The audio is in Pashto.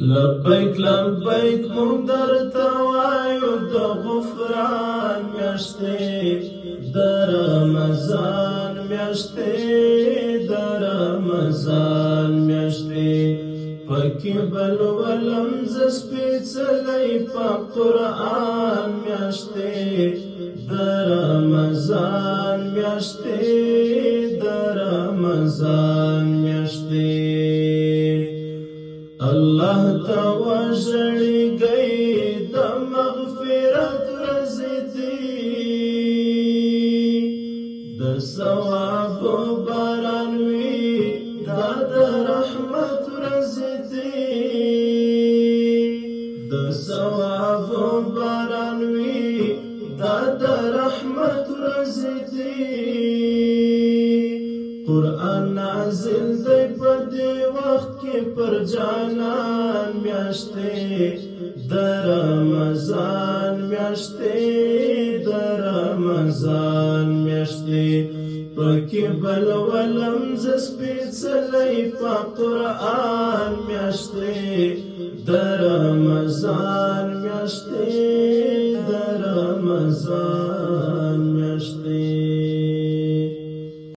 لبیک لبیک مونږ درته وایو د غفران میاشتې د رمضان میاشتې د رمضان میاشتې پکې بلولم زه سپېڅلی په قرآن میاشتې د رمضان میاشتې د رمضان میاشتې الله ته وژړېږئ د مغفرت ورځې دي د ثوابو باران وي دا د رحمت ورځې دي د ثوابو باران وي دا د رحمت ورځې دي قرآن نازل دی په دې وخت کې پر جانان میاشتې د رمضان میاشتې د رمضان میاشتې پکې بلولم زه سپېڅلی په قرآن میاشتې د رمضان میاشتې د رمضان